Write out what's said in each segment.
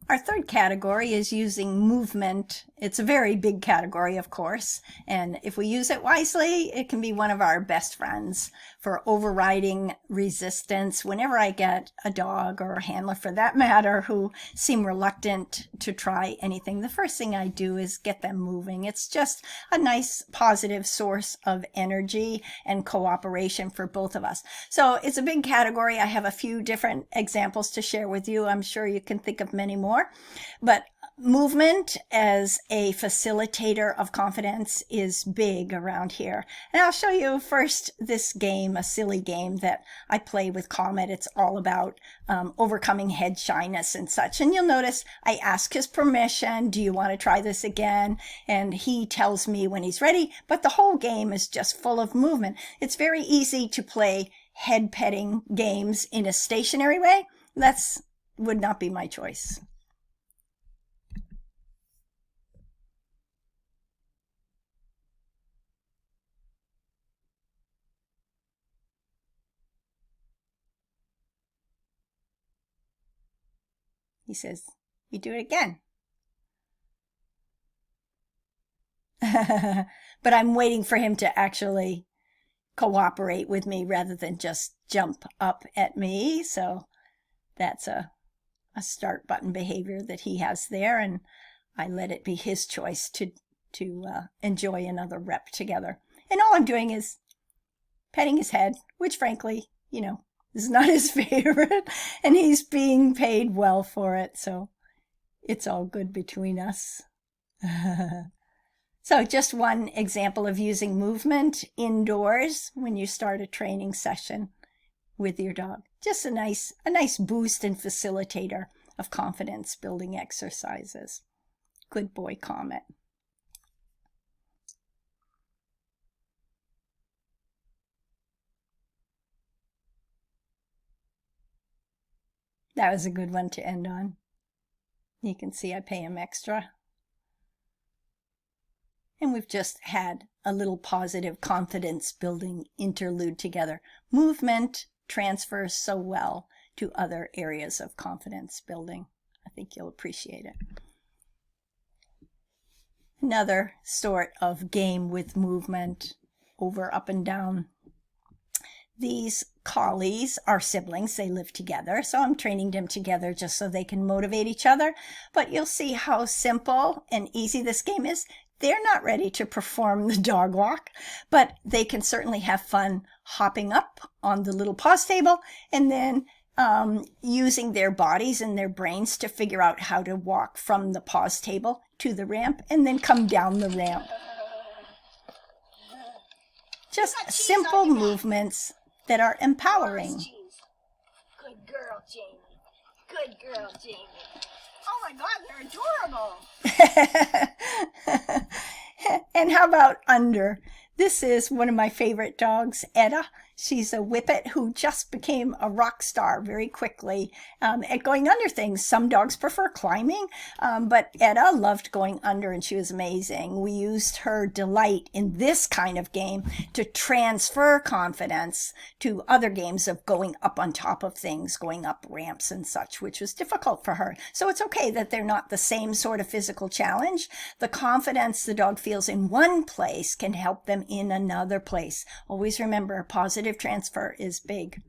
Our third category is using movement. It's a very big category, of course, and if we use it wisely, it can be one of our best friends for overriding resistance. Whenever I get a dog or a handler for that matter who seem reluctant to try anything, the first thing I do is get them moving. It's just a nice positive source of energy and cooperation for both of us. So it's a big category. I have a few different examples to share with you. I'm sure you can think of many more. But movement as a facilitator of confidence is big around here. And I'll show you first this game, a silly game that I play with Comet. It's all about overcoming head shyness and such. And you'll notice I ask his permission. Do you want to try this again? And he tells me when he's ready. But the whole game is just full of movement. It's very easy to play head petting games in a stationary way. That's would not be my choice. He says, you do it again. But I'm waiting for him to actually cooperate with me rather than just jump up at me. So that's a start button behavior that he has there, and I let it be his choice to enjoy another rep together. And all I'm doing is petting his head, which frankly, is not his favorite, and he's being paid well for it, so it's all good between us. So just one example of using movement indoors when you start a training session with your dog. Just a nice boost and facilitator of confidence building exercises. Good boy, Comet. That was a good one to end on. You can see I pay him extra. And we've just had a little positive confidence building interlude together. Movement transfers so well to other areas of confidence building. I think you'll appreciate it. Another sort of game with movement, over, up, and down. These collies are siblings. They live together, so I'm training them together just so they can motivate each other. But you'll see how simple and easy this game is. They're not ready to perform the dog walk, but they can certainly have fun hopping up on the little pause table and then using their bodies and their brains to figure out how to walk from the pause table to the ramp and then come down the ramp. Just simple movements that are empowering. Good girl, Jamie. Good girl, Jamie. Oh my God, they're adorable. And how about Under? This is one of my favorite dogs, Etta. She's a Whippet who just became a rock star very quickly at going under things. Some dogs prefer climbing, but Etta loved going under, and she was amazing. We used her delight in this kind of game to transfer confidence to other games of going up on top of things, going up ramps and such, which was difficult for her. So it's okay that they're not the same sort of physical challenge. The confidence the dog feels in one place can help them in another place. Always remember, positive transfer is big.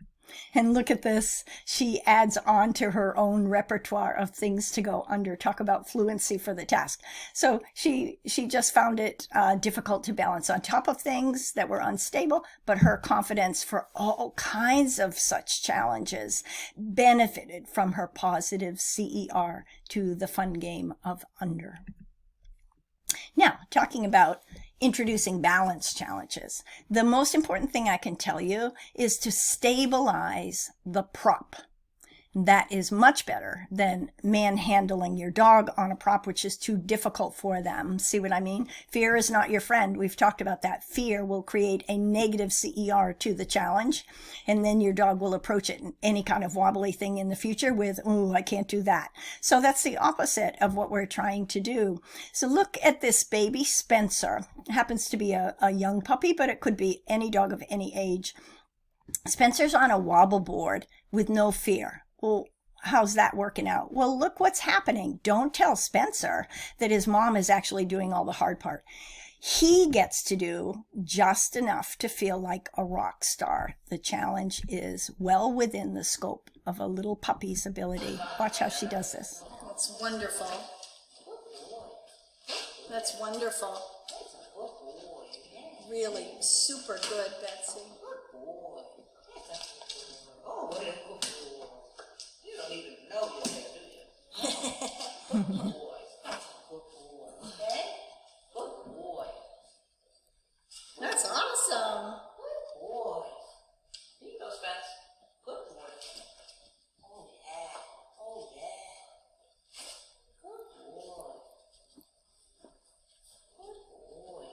And look at this. She adds on to her own repertoire of things to go under. Talk about fluency for the task. So she just found it difficult to balance on top of things that were unstable, but her confidence for all kinds of such challenges benefited from her positive CER to the fun game of Under. Now, talking about introducing balance challenges. The most important thing I can tell you is to stabilize the prop. That is much better than manhandling your dog on a prop, which is too difficult for them. See what I mean? Fear is not your friend. We've talked about that. Fear will create a negative CER to the challenge, and then your dog will approach it in any kind of wobbly thing in the future with, oh, I can't do that. So that's the opposite of what we're trying to do. So look at this baby Spencer. It happens to be a young puppy, but it could be any dog of any age. Spencer's on a wobble board with no fear. Well, how's that working out? Well, look what's happening. Don't tell Spencer that his mom is actually doing all the hard part. He gets to do just enough to feel like a rock star. The challenge is well within the scope of a little puppy's ability. Watch how she does this. That's wonderful. That's wonderful. Really super good, Betsy. You don't even know your head, do you? Good boy. Okay? Good boy. That's awesome. Good boy. Here you go, Spence. Good boy. Oh, yeah. Oh, yeah. Good boy. Good boy.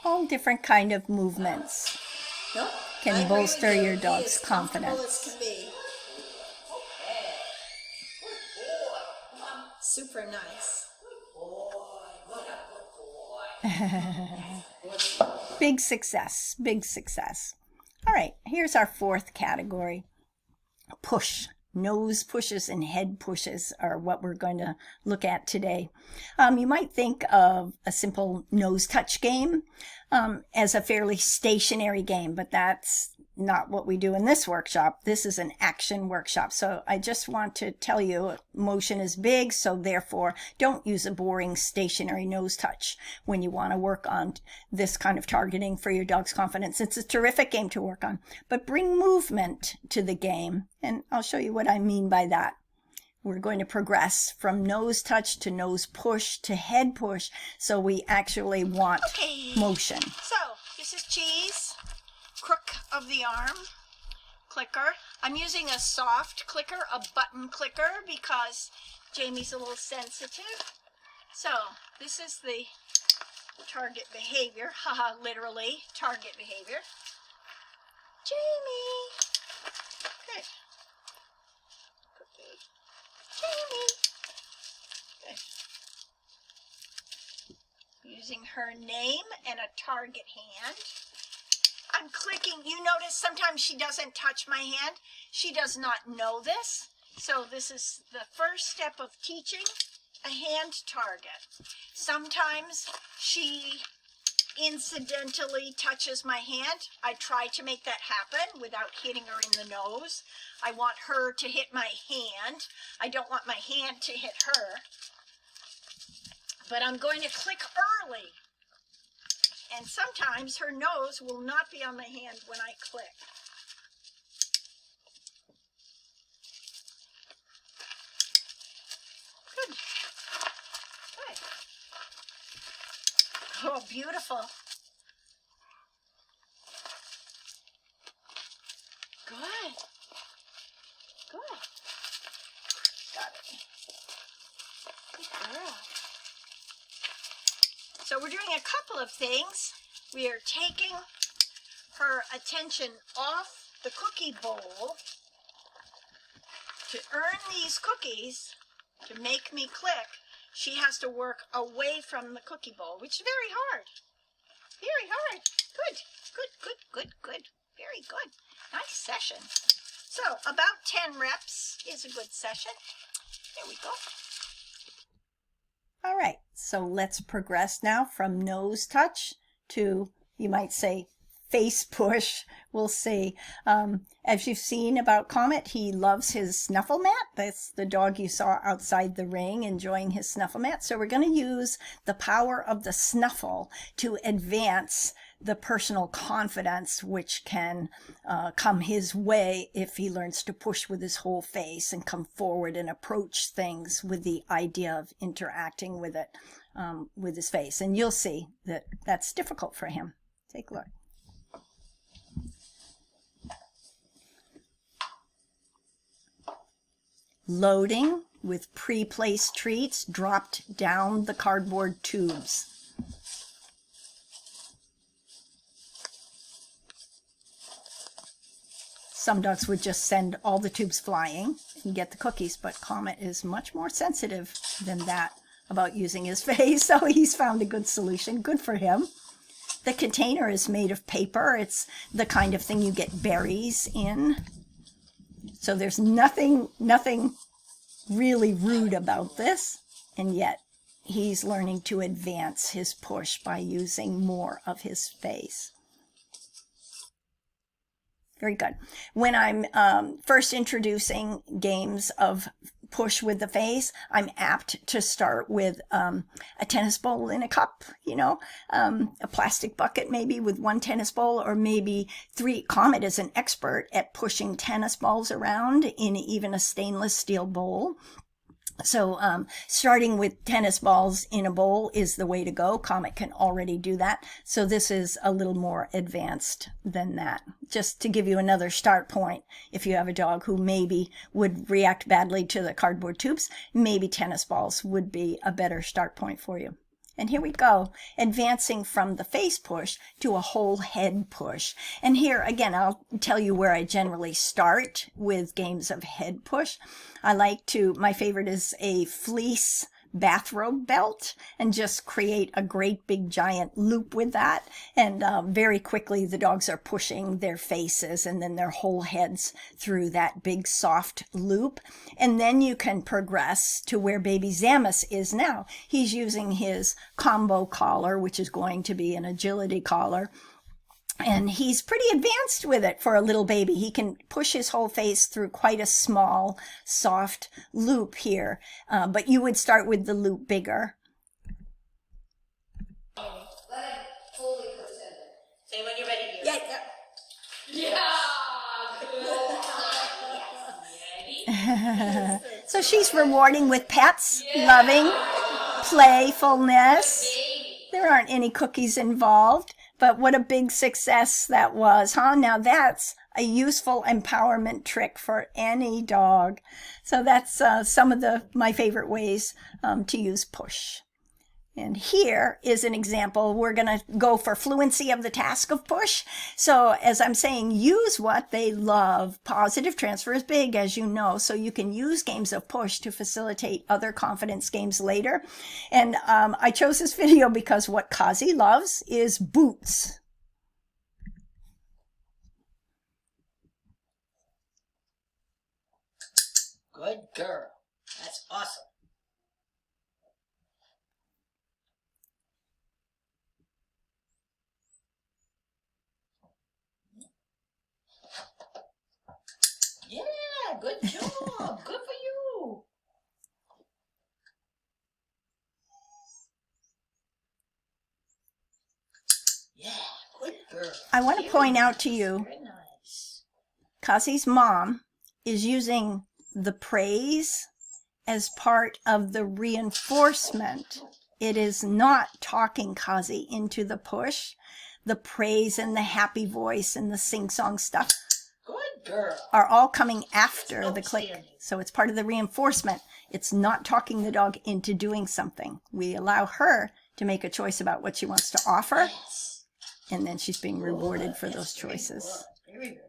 All different kind of movements Nope. can I agree bolster with you. your He dog's is comfortable confidence. as can be. Super nice. Big success, big success. All right, here's our fourth category. Push. Nose pushes and head pushes are what we're going to look at today. You might think of a simple nose touch game as a fairly stationary game, but that's not what we do in this workshop. This is an action workshop. So I just want to tell you motion is big, so therefore don't use a boring stationary nose touch when you want to work on this kind of targeting for your dog's confidence. It's a terrific game to work on, but bring movement to the game, and I'll show you what I mean by that. We're going to progress from nose touch to nose push to head push, so we actually want motion. So, this is Cheese, crook of the arm, clicker. I'm using a soft clicker, a button clicker, because Jamie's a little sensitive. So, this is the target behavior, haha, literally, target behavior. Jamie! Good. Cookie. Jamie! Good. Using her name and a target hand. I'm clicking. You notice sometimes she doesn't touch my hand. She does not know this. So this is the first step of teaching a hand target. Sometimes she incidentally touches my hand. I try to make that happen without hitting her in the nose. I want her to hit my hand. I don't want my hand to hit her. But I'm going to click early. And sometimes her nose will not be on my hand when I click. Good. Good. Oh, beautiful. Good. Good. Got it. Good girl. So we're doing a couple of things. We are taking her attention off the cookie bowl to earn these cookies, to make me click. She has to work away from the cookie bowl, which is very hard. Very hard. Good, good, good, good, good. Very good. Nice session. So about 10 reps is a good session. There we go. All right, so let's progress now from nose touch to, you might say, face push. We'll see. As you've seen about Comet, he loves his snuffle mat. That's the dog you saw outside the ring enjoying his snuffle mat. So we're going to use the power of the snuffle to advance the personal confidence which can come his way if he learns to push with his whole face and come forward and approach things with the idea of interacting with it with his face. And you'll see that that's difficult for him. Take a look. Loading with pre-placed treats dropped down the cardboard tubes. Some dogs would just send all the tubes flying and get the cookies, but Comet is much more sensitive than that about using his face, so he's found a good solution. Good for him. The container is made of paper. It's the kind of thing you get berries in. So there's nothing really rude about this, and yet he's learning to advance his push by using more of his face. Very good. When I'm first introducing games of push with the face, I'm apt to start with a tennis ball in a cup, a plastic bucket maybe with one tennis ball, or maybe three. Comet is an expert at pushing tennis balls around in even a stainless steel bowl. So starting with tennis balls in a bowl is the way to go. Comet can already do that. So this is a little more advanced than that. Just to give you another start point, if you have a dog who maybe would react badly to the cardboard tubes, maybe tennis balls would be a better start point for you. And here we go, advancing from the face push to a whole head push. And here, again, I'll tell you where I generally start with games of head push. My favorite is a fleece bathrobe belt, and just create a great big giant loop with that. And very quickly the dogs are pushing their faces and then their whole heads through that big soft loop. And then you can progress to where baby Zamus is now. He's using his combo collar, which is going to be an agility collar. And he's pretty advanced with it for a little baby. He can push his whole face through quite a small, soft loop here. But you would start with the loop bigger. Let him fully put it in there. Say when you're ready, dear. Yeah. So she's rewarding with pets, loving, playfulness. There aren't any cookies involved. But what a big success that was, huh? Now that's a useful empowerment trick for any dog. So that's some of my favorite ways to use push. And here is an example. We're going to go for fluency of the task of push. So as I'm saying, use what they love. Positive transfer is big, as you know, so you can use games of push to facilitate other confidence games later. And I chose this video because what Kazi loves is boots. Good girl. That's awesome. Yeah, good job. Good for you. Yeah, good girl. I want to point out to you, Very nice. Kazi's mom is using the praise as part of the reinforcement. It is not talking Kazi into the push. The praise and the happy voice and the sing-song stuff Good girl. are all coming after the click. Outstanding. So it's part of the reinforcement. It's not talking the dog into doing something. We allow her to make a choice about what she wants to offer, Yes. and then she's being rewarded for Good. those That's very choices. good. Very, very good.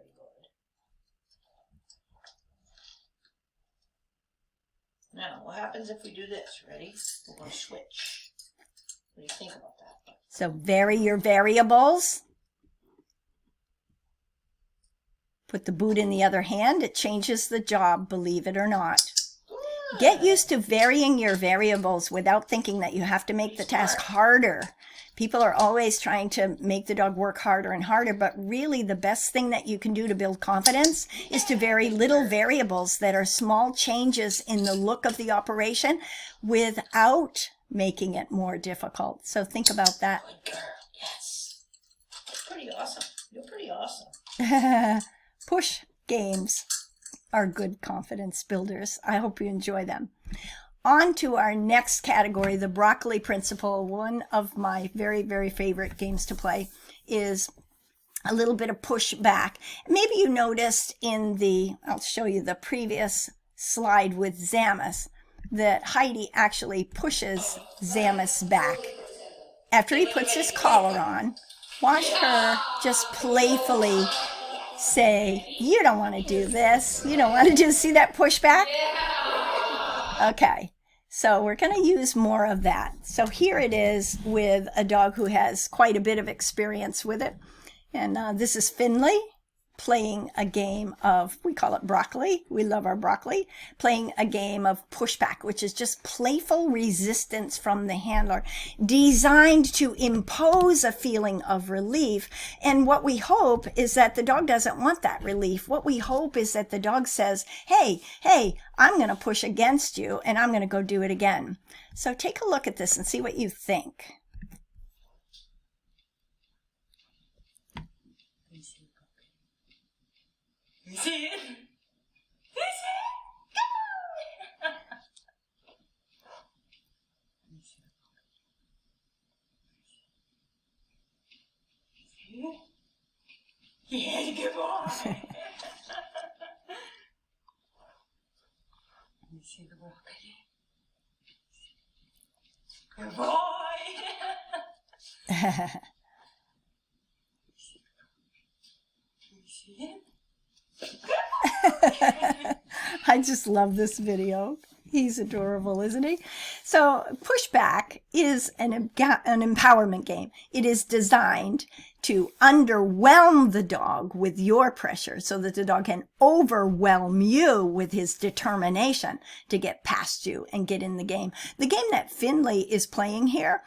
Now, what happens if we do this? Ready? We're going to switch. What do you think about that? So vary your variables. Put the boot in the other hand. It changes the job, believe it or not. Good. Get used to varying your variables without thinking that you have to make the task harder. People are always trying to make the dog work harder and harder, but really the best thing that you can do to build confidence is to vary little variables that are small changes in the look of the operation without making it more difficult. So think about that. Good girl. Yes. That's pretty awesome. You're pretty awesome. Push games are good confidence builders. I hope you enjoy them. On to our next category, the broccoli principle. One of my very, very favorite games to play is a little bit of push back. Maybe you noticed I'll show you the previous slide with Zamus, that Heidi actually pushes Zamus back. After he puts his collar on, watch her just playfully say, you don't want to do this. You don't want to see that pushback? Okay, so we're going to use more of that. So here it is with a dog who has quite a bit of experience with it. And this is Finley. playing a game of, we call it broccoli. We love our broccoli. Playing a game of pushback, which is just playful resistance from the handler, designed to impose a feeling of relief. And what we hope is that the dog doesn't want that relief. What we hope is that the dog says, hey, I'm going to push against you and I'm going to go do it again. So take a look at this and see what you think. You see it? You see it? Yeah, good boy. You see the broccoli? Good boy. You see it? I just love this video. He's adorable, isn't he? So pushback is an empowerment game. It is designed to underwhelm the dog with your pressure so that the dog can overwhelm you with his determination to get past you and get in the game. The game that Finley is playing here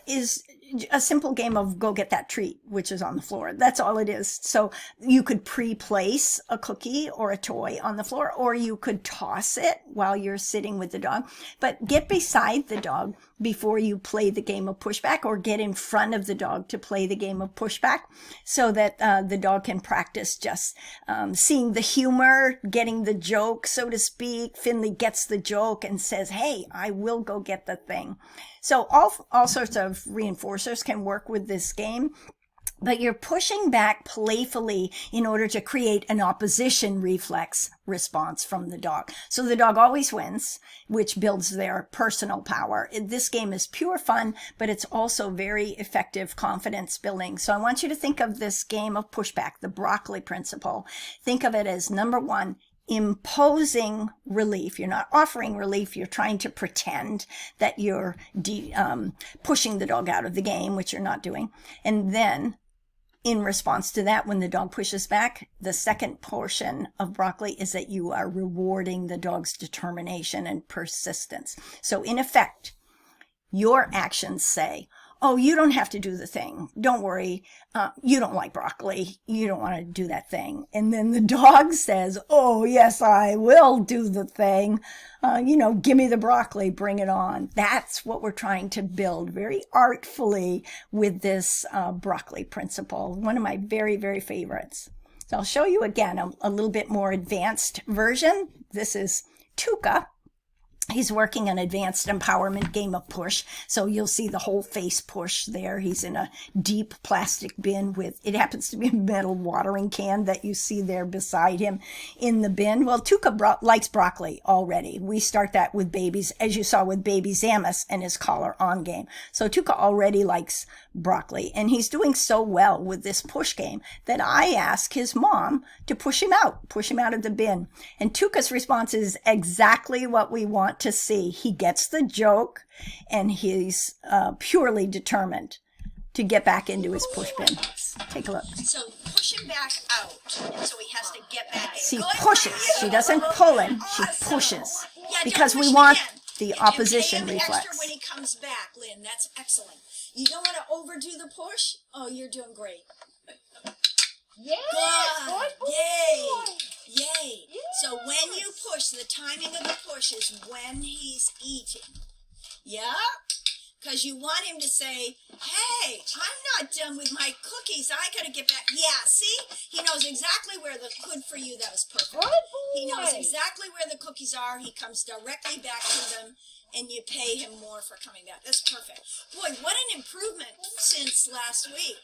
is a simple game of go get that treat, which is on the floor. That's all it is. So you could pre-place a cookie or a toy on the floor, or you could toss it while you're sitting with the dog. But get beside the dog before you play the game of pushback, or get in front of the dog to play the game of pushback, so that the dog can practice just seeing the humor, getting the joke, so to speak. Finley gets the joke and says, hey, I will go get the thing. So all sorts of reinforcers can work with this game, but you're pushing back playfully in order to create an opposition reflex response from the dog. So the dog always wins, which builds their personal power. This game is pure fun, but it's also very effective confidence building. So I want you to think of this game of pushback, the broccoli principle. Think of it as, number one, imposing relief. You're not offering relief. You're trying to pretend that you're pushing the dog out of the game, which you're not doing. And then in response to that, when the dog pushes back, the second portion of broccoli is that you are rewarding the dog's determination and persistence. So in effect, your actions say, oh, you don't have to do the thing. Don't worry. You don't like broccoli. You don't want to do that thing. And then the dog says, oh, yes, I will do the thing. Give me the broccoli. Bring it on. That's what we're trying to build very artfully with this broccoli principle. One of my very, very favorites. So I'll show you again a little bit more advanced version. This is Tuca. He's working an advanced empowerment game of push. So you'll see the whole face push there. He's in a deep plastic bin with, it happens to be a metal watering can that you see there beside him in the bin. Well, Tuca likes broccoli already. We start that with babies, as you saw with baby Zamus and his collar on game. So Tuca already likes broccoli, and he's doing so well with this push game that I ask his mom to push him out of the bin. And Tuca's response is exactly what we want to see. He gets the joke, and he's purely determined to get back into his push bin. Take a look. So push him back out, and so he has to get back in. She Good pushes. for She you. doesn't pull him. She Awesome. pushes. Yeah, Because don't we push him want again. the And opposition pay him extra reflex. when he comes back, Lynn. That's excellent. You don't want to overdo the push? Oh, you're doing great. Yeah. Good. Yay. Yay. So when you push, the timing of the push is when he's eating. Yeah? Because you want him to say, hey, I'm not done with my cookies. I got to get back. Yeah, see? He knows exactly where the good for you. That was perfect. Good boy. He knows exactly where the cookies are. He comes directly back to them, and you pay him more for coming back. That's perfect. Boy, what an improvement since last week.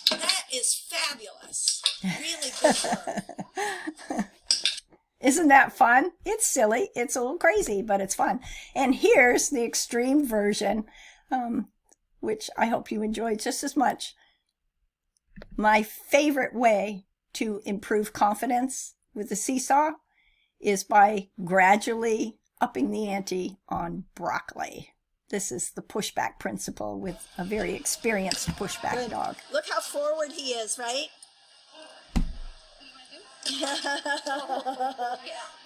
That is fabulous. Really good work. Isn't that fun? It's silly. It's a little crazy, but it's fun. And here's the extreme version, which I hope you enjoyed just as much. My favorite way to improve confidence with the seesaw is by gradually upping the ante on broccoli. This is the pushback principle with a very experienced pushback dog. Look how forward he is, right?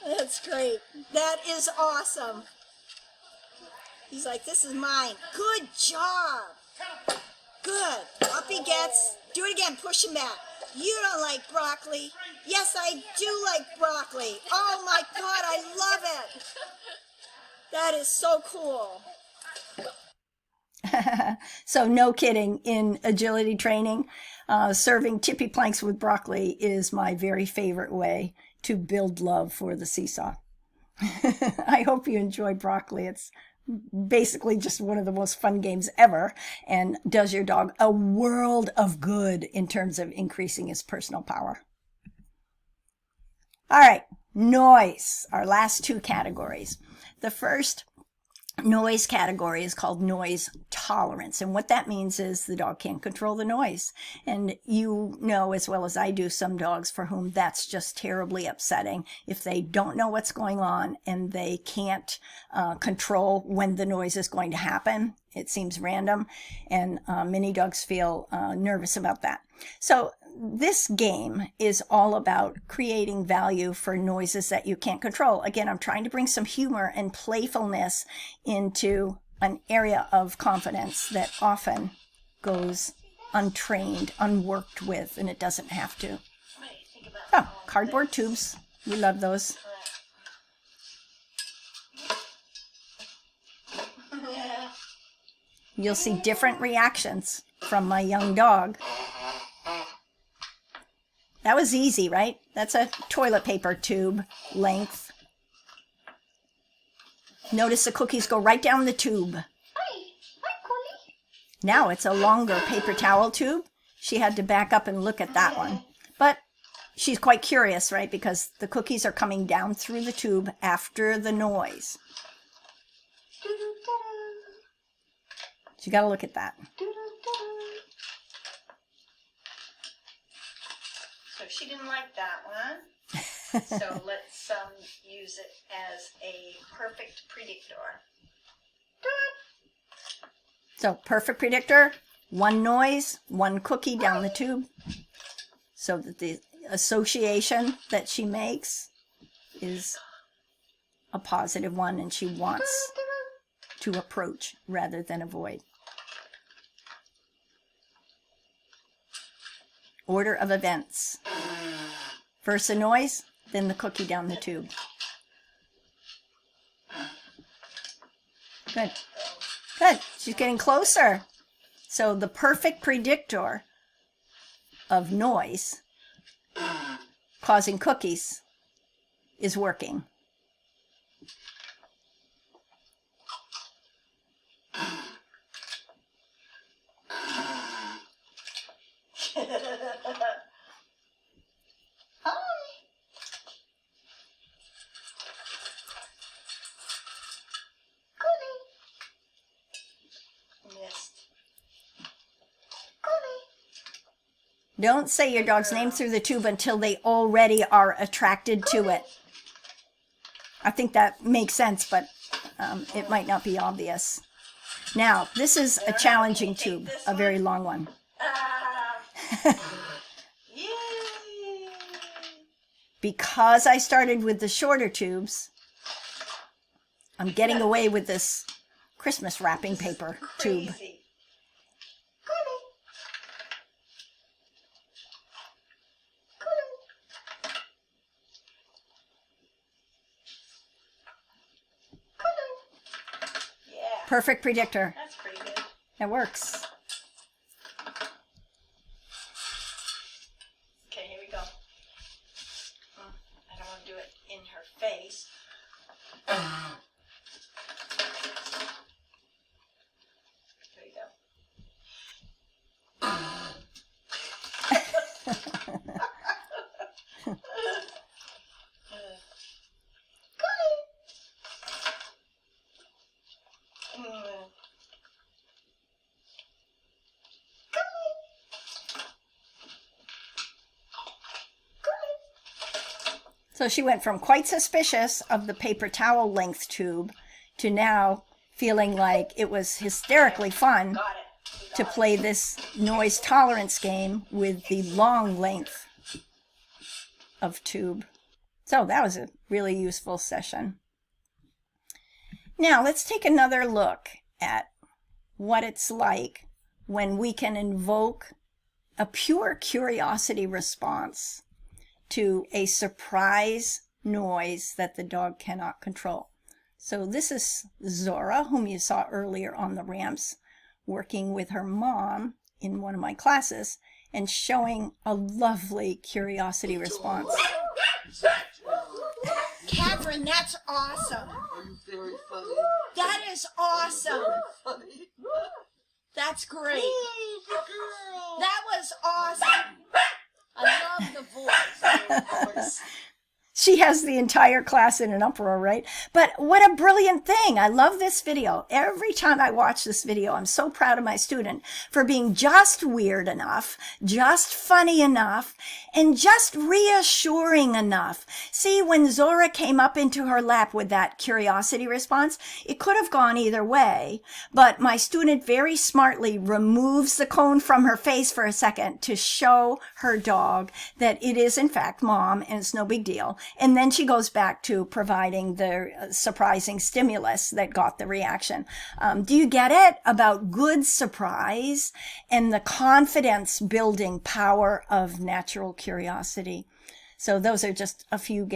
That's great. That is awesome. He's like, this is mine. Good job. Good. Up he gets. Do it again. Push him back. You don't like broccoli. Yes, I do like broccoli. Oh my God, I love it. That is so cool. So no kidding, in agility training, serving tippy planks with broccoli is my very favorite way to build love for the seesaw. I hope you enjoy broccoli. It's basically just one of the most fun games ever and does your dog a world of good in terms of increasing his personal power. All right, noise, our last two categories. The first noise category is called noise tolerance. And what that means is the dog can't control the noise. And you know as well as I do some dogs for whom that's just terribly upsetting. If they don't know what's going on and they can't control when the noise is going to happen, it seems random. And many dogs feel nervous about that. So this game is all about creating value for noises that you can't control. Again, I'm trying to bring some humor and playfulness into an area of confidence that often goes untrained, unworked with, and it doesn't have to. Oh, cardboard tubes. We love those. You'll see different reactions from my young dog. That was easy, right? That's a toilet paper tube length. Notice the cookies go right down the tube. Hi, Collie. Now it's a longer paper towel tube. She had to back up and look at that one. But she's quite curious, right? Because the cookies are coming down through the tube after the noise. So you got to look at that. So she didn't like that one. So let's use it as a perfect predictor. So perfect predictor, one noise, one cookie down the tube. So that the association that she makes is a positive one and she wants to approach rather than avoid. Order of events. First the noise, then the cookie down the tube. Good. Good. She's getting closer. So the perfect predictor of noise causing cookies is working. Don't say your dog's name through the tube until they already are attracted to it. I think that makes sense, but it might not be obvious. Now, this is a challenging tube, a very long one. Because I started with the shorter tubes, I'm getting away with this Christmas wrapping paper tube. Perfect predictor. That's pretty good. It works. Okay, here we go. I don't want to do it in her face. There you go. So she went from quite suspicious of the paper towel length tube to now feeling like it was hysterically fun Got it. to play this noise tolerance game with the long length of tube. So that was a really useful session. Now let's take another look at what it's like when we can invoke a pure curiosity response to a surprise noise that the dog cannot control. So this is Zora, whom you saw earlier on the ramps, working with her mom in one of my classes and showing a lovely curiosity response. Catherine, that's awesome. Very funny. That is awesome. Funny. That's great. Oh, good girl. That was awesome. I love the voice. She has the entire class in an uproar, right? But what a brilliant thing. I love this video. Every time I watch this video, I'm so proud of my student for being just weird enough, just funny enough, and just reassuring enough. See, when Zora came up into her lap with that curiosity response, it could have gone either way, but my student very smartly removes the cone from her face for a second to show her dog that it is in fact mom and it's no big deal. And then she goes back to providing the surprising stimulus that got the reaction. Do you get it? About good surprise and the confidence building power of natural curiosity. So those are just a few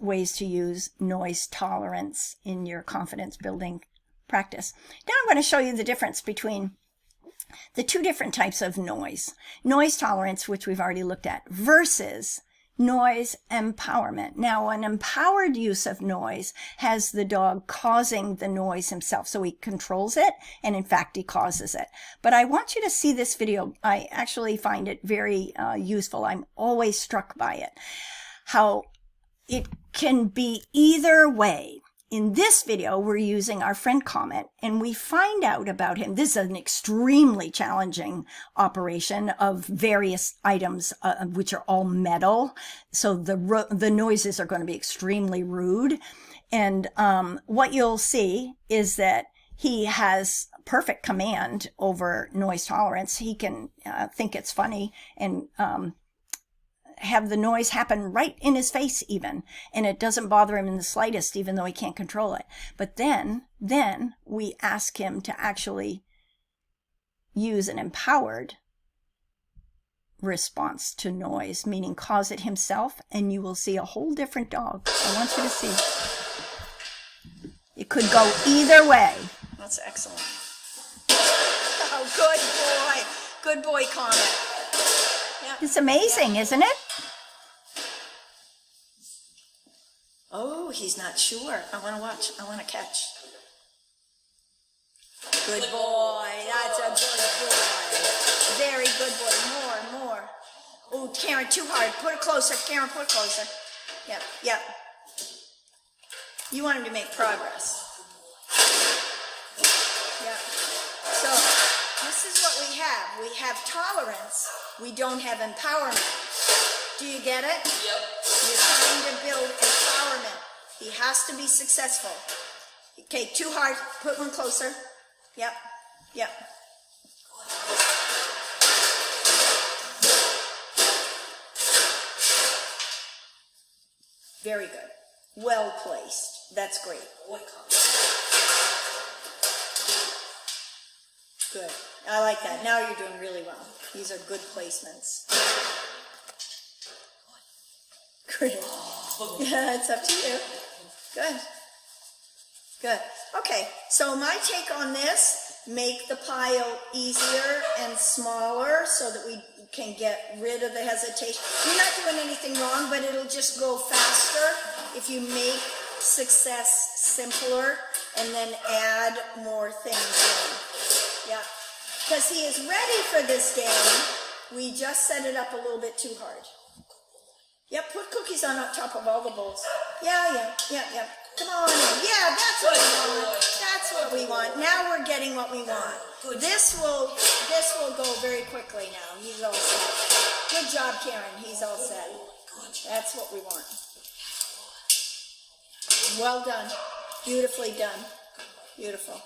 ways to use noise tolerance in your confidence building practice. Now I'm going to show you the difference between the two different types of noise. Noise tolerance, which we've already looked at, versus noise empowerment. Now, an empowered use of noise has the dog causing the noise himself. So he controls it, and in fact, he causes it. But I want you to see this video. I actually find it very useful. I'm always struck by it. How it can be either way. In this video, we're using our friend Comet, and we find out about him. This is an extremely challenging operation of various items, which are all metal. So the noises are going to be extremely rude. And what you'll see is that he has perfect command over noise tolerance. He can think it's funny and have the noise happen right in his face even, and it doesn't bother him in the slightest, even though he can't control it. But then we ask him to actually use an empowered response to noise, meaning cause it himself, and you will see a whole different dog. I want you to see. It could go either way. That's excellent. Oh, good boy. Good boy, Comet. It's amazing, isn't it? Oh, he's not sure. I want to watch. I want to catch. Good boy. That's a good boy. Very good boy. More. Oh, Karen, too hard. Put it closer. Karen, put it closer. Yep. You want him to make progress. Yep. So, this is what we have. We have tolerance. We don't have empowerment. Do you get it? Yep. You're trying to build empowerment. He has to be successful. Okay, too hard. Put one closer. Yep. Very good. Well placed. That's great. Good. I like that. Now you're doing really well. These are good placements. Great. Yeah, it's up to you. Good. Okay, so my take on this, make the pile easier and smaller so that we can get rid of the hesitation. You're not doing anything wrong, but it'll just go faster if you make success simpler and then add more things in. Yeah, because he is ready for this game. We just set it up a little bit too hard. Yep, put cookies on top of all the bowls. Yeah. Come on in. Yeah, that's what we want. That's what we want. Now we're getting what we want. This will go very quickly now. He's all set. Good job, Karen. He's all set. That's what we want. Well done. Beautifully done. Beautiful.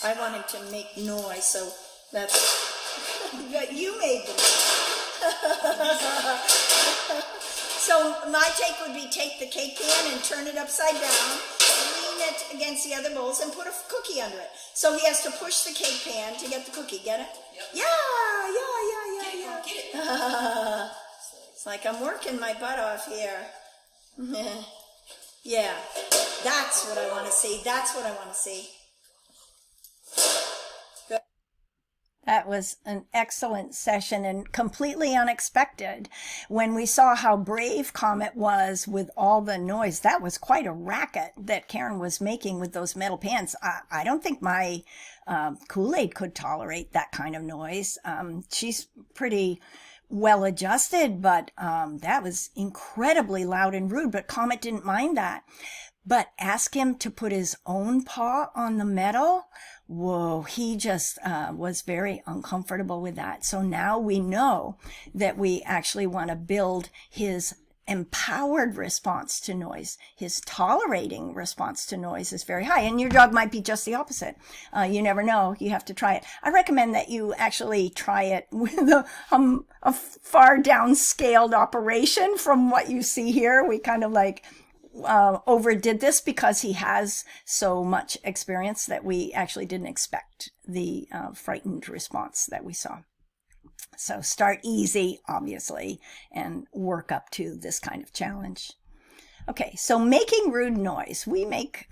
I want him to make noise, so that's But you made them. So my take would be take the cake pan and turn it upside down, lean it against the other bowls, and put a cookie under it. So he has to push the cake pan to get the cookie. Get it? Yep. Yeah. Get it. It's like I'm working my butt off here. Yeah, that's what I want to see. That's what I want to see. That was an excellent session and completely unexpected. When we saw how brave Comet was with all the noise, that was quite a racket that Karen was making with those metal pans. I don't think my Kool-Aid could tolerate that kind of noise. She's pretty well adjusted, but that was incredibly loud and rude. But Comet didn't mind that. But ask him to put his own paw on the metal. Whoa, he just was very uncomfortable with that. So now we know that we actually want to build his empowered response to noise. His tolerating response to noise is very high. And your dog might be just the opposite. You never know. You have to try it. I recommend that you actually try it with a far downscaled operation from what you see here. We kind of like overdid this because he has so much experience that we actually didn't expect the frightened response that we saw. So start easy, obviously, and work up to this kind of challenge. Okay, so making rude noise. We make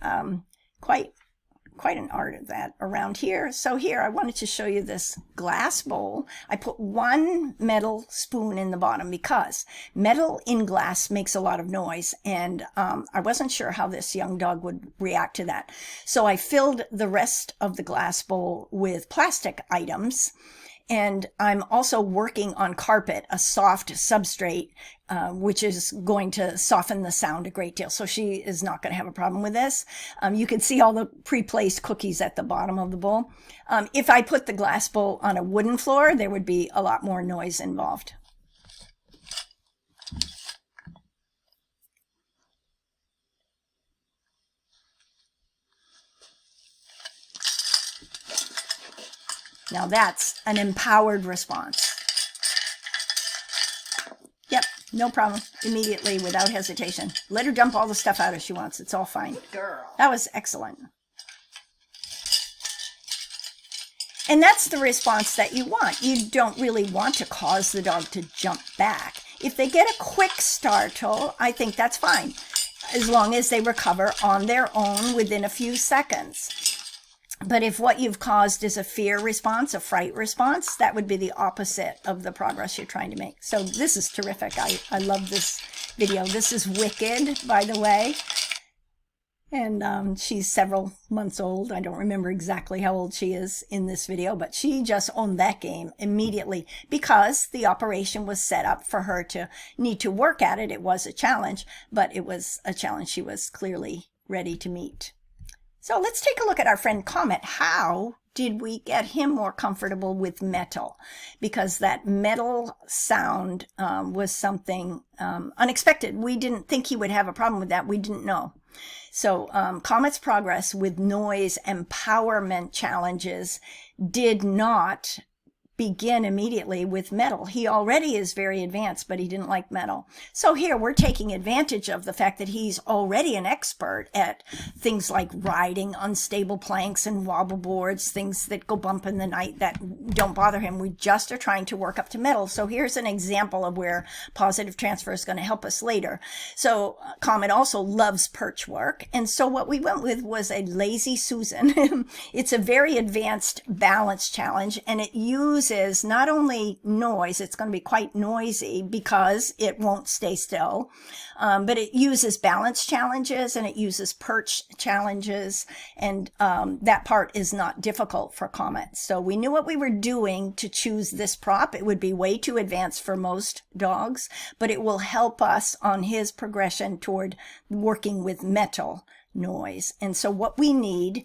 quite an art of that around here. So here, I wanted to show you this glass bowl. I put one metal spoon in the bottom because metal in glass makes a lot of noise, and I wasn't sure how this young dog would react to that. So I filled the rest of the glass bowl with plastic items. And I'm also working on carpet, a soft substrate, which is going to soften the sound a great deal. So she is not going to have a problem with this. You can see all the pre-placed cookies at the bottom of the bowl. If I put the glass bowl on a wooden floor, there would be a lot more noise involved. Now that's an empowered response. Yep, no problem. Immediately, without hesitation. Let her dump all the stuff out if she wants. It's all fine. Good girl. That was excellent. And that's the response that you want. You don't really want to cause the dog to jump back. If they get a quick startle, I think that's fine, as long as they recover on their own within a few seconds. But if what you've caused is a fear response, a fright response, that would be the opposite of the progress you're trying to make. So this is terrific. I love this video. This is Wicked, by the way. And she's several months old. I don't remember exactly how old she is in this video, but she just owned that game immediately because the operation was set up for her to need to work at it. It was a challenge, but it was a challenge she was clearly ready to meet. So let's take a look at our friend Comet. How did we get him more comfortable with metal? Because that metal sound was something unexpected. We didn't think he would have a problem with that. We didn't know. So Comet's progress with noise empowerment challenges did not begin immediately with metal. He already is very advanced, but he didn't like metal. So here we're taking advantage of the fact that he's already an expert at things like riding unstable planks and wobble boards, things that go bump in the night that don't bother him. We just are trying to work up to metal. So here's an example of where positive transfer is going to help us later. So Comet also loves perch work. And so what we went with was a Lazy Susan. It's a very advanced balance challenge, and it uses not only noise, it's going to be quite noisy because it won't stay still, but it uses balance challenges and it uses perch challenges, and that part is not difficult for Comet. So we knew what we were doing to choose this prop. It would be way too advanced for most dogs, but it will help us on his progression toward working with metal noise. And so what we need,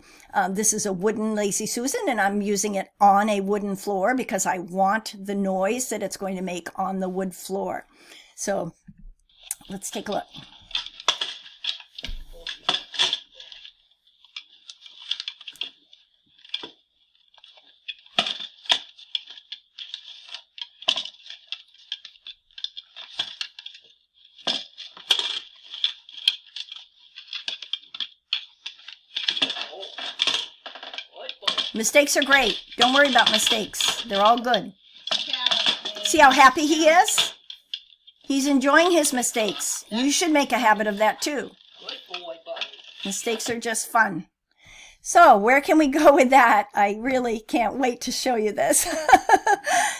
this is a wooden Lazy Susan, and I'm using it on a wooden floor because I want the noise that it's going to make on the wood floor. So let's take a look. Mistakes are great. Don't worry about mistakes. They're all good. See how happy he is? He's enjoying his mistakes. You should make a habit of that too. Good boy, buddy. Mistakes are just fun. So where can we go with that? I really can't wait to show you this.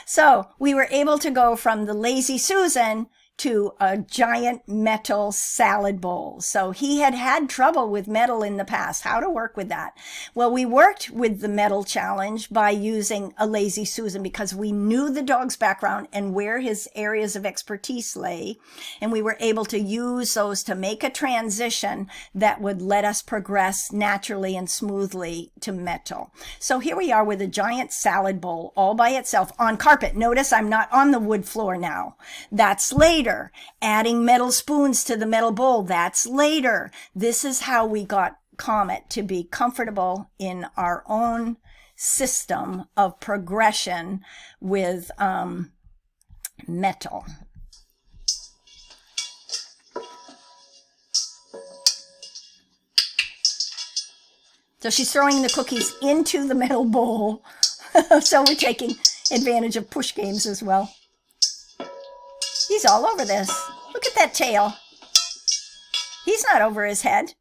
So we were able to go from the Lazy Susan to a giant metal salad bowl. So he had had trouble with metal in the past. How to work with that? Well, we worked with the metal challenge by using a Lazy Susan because we knew the dog's background and where his areas of expertise lay. And we were able to use those to make a transition that would let us progress naturally and smoothly to metal. So here we are with a giant salad bowl all by itself on carpet. Notice I'm not on the wood floor now. That's later. Adding metal spoons to the metal bowl, that's later. This is how we got Comet to be comfortable in our own system of progression with metal. So she's throwing the cookies into the metal bowl. So we're taking advantage of push games as well. He's all over this. Look at that tail. He's not over his head.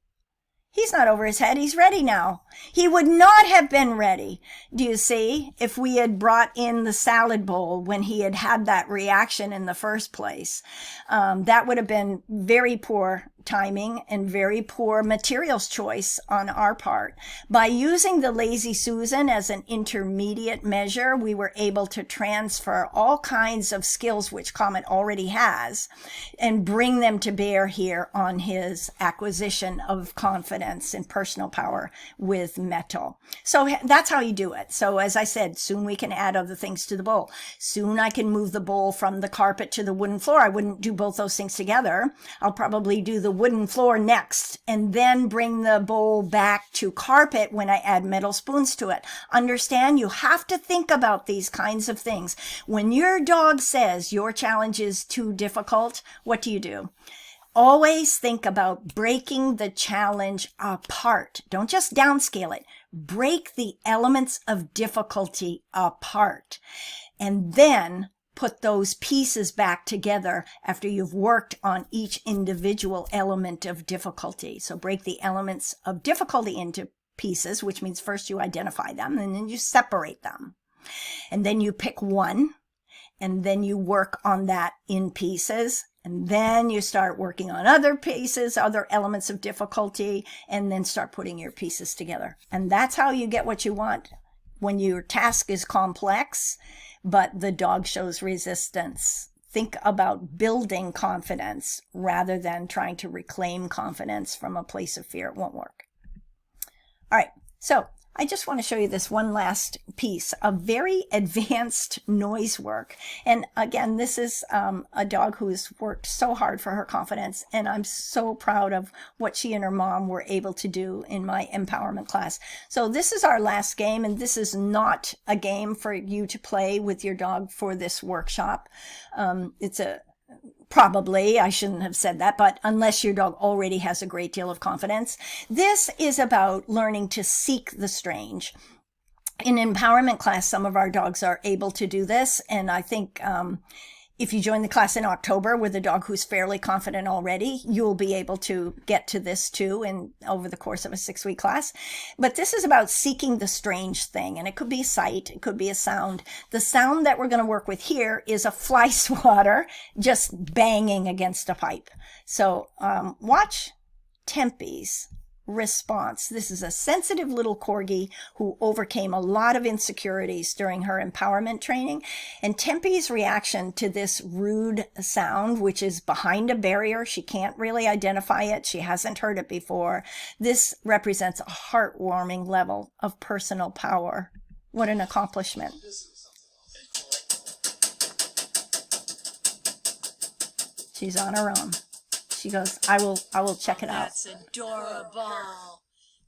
He's not over his head. He's ready now. He would not have been ready, do you see, if we had brought in the salad bowl when he had had that reaction in the first place. That would have been very poor timing and very poor materials choice on our part. By using the Lazy Susan as an intermediate measure, we were able to transfer all kinds of skills which Comet already has and bring them to bear here on his acquisition of confidence and personal power with metal. So that's how you do it. So as I said, soon we can add other things to the bowl. Soon I can move the bowl from the carpet to the wooden floor. I wouldn't do both those things together. I'll probably do the wooden floor next and then bring the bowl back to carpet when I add metal spoons to it. Understand, you have to think about these kinds of things. When your dog says your challenge is too difficult, what do? Always think about breaking the challenge apart. Don't just downscale it. Break the elements of difficulty apart. And then put those pieces back together after you've worked on each individual element of difficulty. So break the elements of difficulty into pieces, which means first you identify them and then you separate them. And then you pick one and then you work on that in pieces. And then you start working on other pieces, other elements of difficulty, and then start putting your pieces together. And that's how you get what you want when your task is complex, but the dog shows resistance. Think about building confidence rather than trying to reclaim confidence from a place of fear. It won't work. All right, so I just want to show you this one last piece of very advanced noise work. And again, this is a dog who's worked so hard for her confidence, and I'm so proud of what she and her mom were able to do in my empowerment class. So this is our last game, and this is not a game for you to play with your dog for this workshop. Probably, I shouldn't have said that, but unless your dog already has a great deal of confidence. This is about learning to seek the strange. In empowerment class, some of our dogs are able to do this, and I think if you join the class in October with a dog who's fairly confident already, you'll be able to get to this too over the course of a 6-week class. But this is about seeking the strange thing, and it could be a sight, it could be a sound. The sound that we're going to work with here is a fly swatter just banging against a pipe. So watch Tempe's response. This is a sensitive little corgi who overcame a lot of insecurities during her empowerment training. And Tempe's reaction to this rude sound, which is behind a barrier, she can't really identify it. She hasn't heard it before. This represents a heartwarming level of personal power. What an accomplishment. She's on her own. She goes, I will check it out. That's adorable.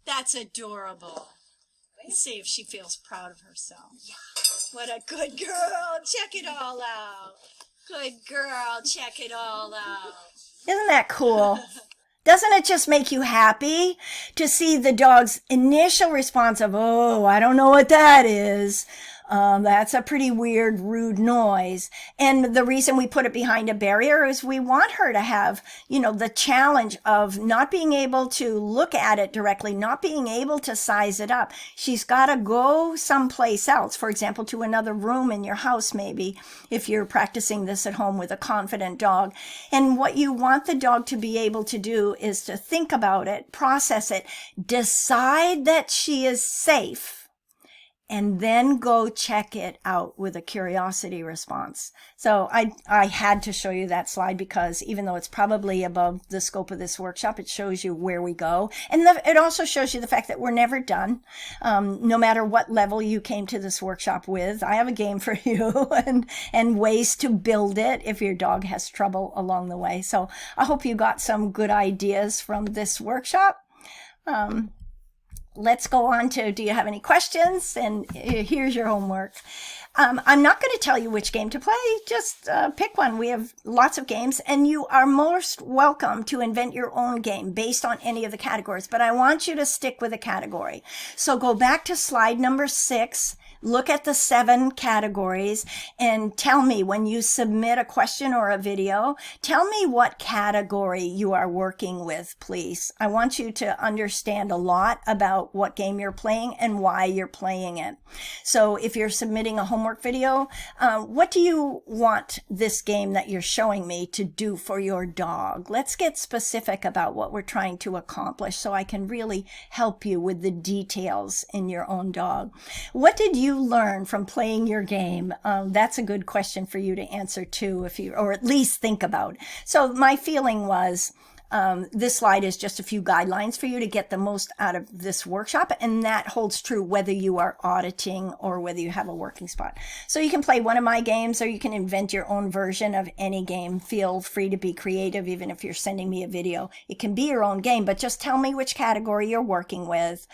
That's adorable. Let's see if she feels proud of herself. Yeah. What a good girl. Check it all out. Good girl. Check it all out. Isn't that cool? Doesn't it just make you happy to see the dog's initial response of, oh, I don't know what that is. That's a pretty weird, rude noise. And the reason we put it behind a barrier is we want her to have, the challenge of not being able to look at it directly, not being able to size it up. She's got to go someplace else, for example, to another room in your house, maybe, if you're practicing this at home with a confident dog. And what you want the dog to be able to do is to think about it, process it, decide that she is safe, and then go check it out with a curiosity response. So I had to show you that slide because even though it's probably above the scope of this workshop, it shows you where we go. And it also shows you the fact that we're never done. No matter what level you came to this workshop with, I have a game for you and ways to build it if your dog has trouble along the way. So I hope you got some good ideas from this workshop. Let's go on to, do you have any questions? And here's your homework. I'm not going to tell you which game to play. Just pick one. We have lots of games, and you are most welcome to invent your own game based on any of the categories. But I want you to stick with a category. So go back to slide number 6. Look at the 7 categories and tell me when you submit a question or a video, tell me what category you are working with, please. I want you to understand a lot about what game you're playing and why you're playing it. So if you're submitting a homework video, what do you want this game that you're showing me to do for your dog? Let's get specific about what we're trying to accomplish so I can really help you with the details in your own dog. What did you learn from playing your game? That's a good question for you to answer too, or at least think about. So my feeling was, this slide is just a few guidelines for you to get the most out of this workshop, and that holds true whether you are auditing or whether you have a working spot. So you can play one of my games or you can invent your own version of any game. Feel free to be creative even if you're sending me a video. It can be your own game, but just tell me which category you're working with.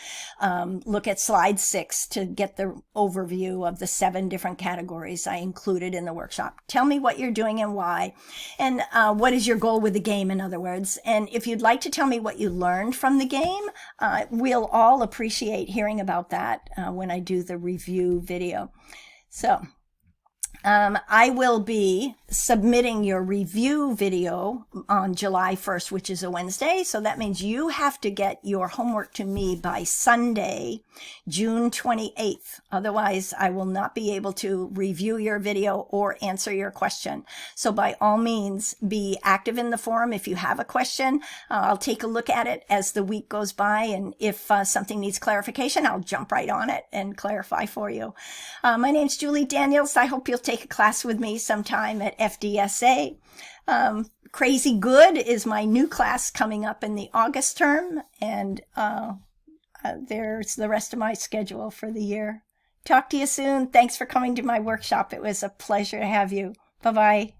Look at slide 6 to get the overview of the 7 different categories I included in the workshop. Tell me what you're doing and why, and what is your goal with the game, in other words. And if you'd like to tell me what you learned from the game, we'll all appreciate hearing about that when I do the review video. So I will be submitting your review video on July 1st, which is a Wednesday. So that means you have to get your homework to me by Sunday, June 28th. Otherwise, I will not be able to review your video or answer your question. So by all means, be active in the forum. If you have a question, I'll take a look at it as the week goes by. And if something needs clarification, I'll jump right on it and clarify for you. My name's Julie Daniels. I hope you'll take a class with me sometime at FDSA. Crazy Good is my new class coming up in the August term, and there's the rest of my schedule for the year. Talk to you soon. Thanks for coming to my workshop. It was a pleasure to have you. Bye-bye.